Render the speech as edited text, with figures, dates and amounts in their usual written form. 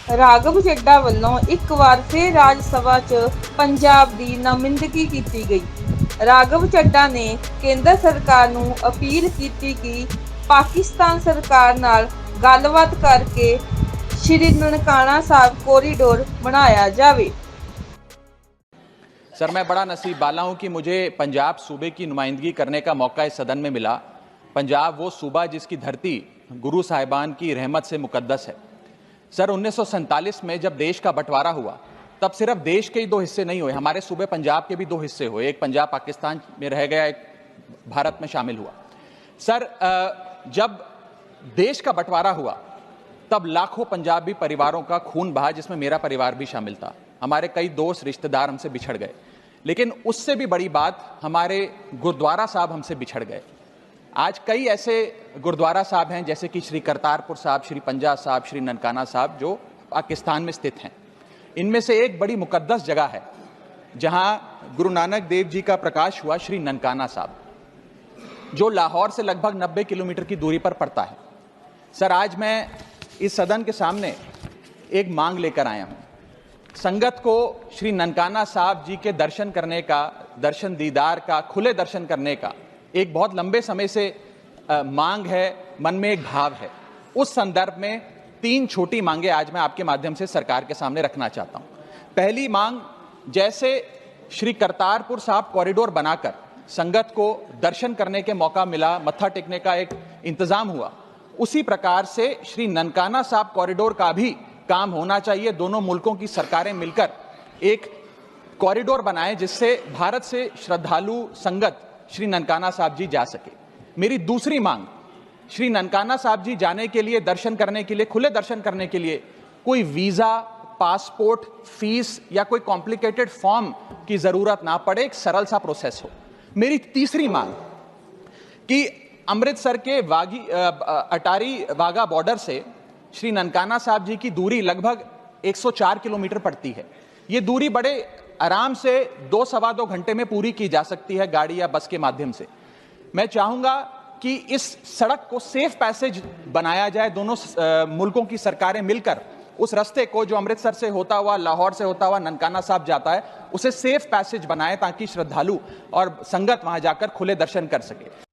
ਰਾਘਵ ਚੱਡਾ ਵੱਲੋਂ ਇੱਕ ਵਾਰ ਫਿਰ ਰਾਜ ਸਭਾ 'ਚ ਪੰਜਾਬ ਦੀ ਨੁਮਾਇੰਦਗੀ ਕੀਤੀ ਗਈ। ਰਾਘਵ ਚੱਡਾ ਨੇ ਕੇਂਦਰ ਸਰਕਾਰ ਨੂੰ ਅਪੀਲ ਕੀਤੀ ਕਿ ਪਾਕਿਸਤਾਨ ਸਰਕਾਰ ਨਾਲ ਗੱਲਬਾਤ ਕਰਕੇ ਸ਼੍ਰੀ ਨਨਕਾਣਾ ਸਾਹਿਬ कॉरिडोर बनाया जावे। सर, मैं बड़ा नसीब वाला हूं कि मुझे पंजाब सूबे की नुमाइंदगी करने का मौका इस सदन में मिला। पंजाब वो सूबा जिसकी धरती गुरु साहिबान की रहमत से मुकद्दस है। सर, 1947 में जब देश का बंटवारा हुआ तब सिर्फ देश के ही दो हिस्से नहीं हुए, हमारे सूबे पंजाब के भी दो हिस्से हुए। एक पंजाब पाकिस्तान में रह गया, एक भारत में शामिल हुआ। सर, जब देश का बंटवारा हुआ तब लाखों पंजाबी परिवारों का खून बहा, जिसमें मेरा परिवार भी शामिल था। हमारे कई दोस्त रिश्तेदार हमसे बिछड़ गए, लेकिन उससे भी बड़ी बात, हमारे गुरुद्वारा साहब हमसे बिछड़ गए। आज कई ऐसे गुरुद्वारा साहब हैं जैसे कि श्री करतारपुर साहब, श्री पंजा साहब, श्री ननकाना साहब, जो पाकिस्तान में स्थित हैं। इनमें से एक बड़ी मुकद्दस जगह है जहां गुरु नानक देव जी का प्रकाश हुआ, श्री ननकाना साहब, जो लाहौर से लगभग 90 किलोमीटर की दूरी पर पड़ता है। सर, आज मैं इस सदन के सामने एक मांग लेकर आया हूं। संगत को श्री ननकाना साहब जी के दर्शन करने का, दर्शन दीदार का, खुले दर्शन करने का एक बहुत लंबे समय से मांग है, मन में एक भाव है। उस संदर्भ में 3 छोटी मांगे आज मैं आपके माध्यम से सरकार के सामने रखना चाहता हूं। पहली मांग, जैसे श्री करतारपुर साहब कॉरिडोर बनाकर संगत को दर्शन करने के मौका मिला, मत्था टेकने का एक इंतजाम हुआ, उसी प्रकार से श्री ननकाना साहब कॉरिडोर का भी काम होना चाहिए। दोनों मुल्कों की सरकारें मिलकर एक कॉरिडोर बनाएं जिससे भारत से श्रद्धालु संगत श्री ननकाना साहब जी जा सके। मेरी दूसरी मांग, श्री ननकाना साहब जी जाने के लिए, दर्शन करने के लिए, खुले दर्शन करने के लिए कोई वीजा, पासपोर्ट, फीस या कोई कॉम्प्लिकेटेड फॉर्म की जरूरत ना पड़े, एक सरल सा प्रोसेस हो। मेरी तीसरी मांग कि अमृतसर के अटारी वाघा बॉर्डर से श्री ननकाना साहब जी की दूरी लगभग 104 किलोमीटर पड़ती है। ये दूरी बड़े आराम से 2-2.25 घंटे में पूरी की जा सकती है, गाड़ी या बस के माध्यम से। मैं चाहूंगा कि इस सड़क को सेफ पैसेज बनाया जाए। दोनों मुल्कों की सरकारें मिलकर उस रास्ते को, जो अमृतसर से होता हुआ, लाहौर से होता हुआ ननकाना साहब जाता है, उसे सेफ पैसेज बनाए ताकि श्रद्धालु और संगत वहां जाकर खुले दर्शन कर सके।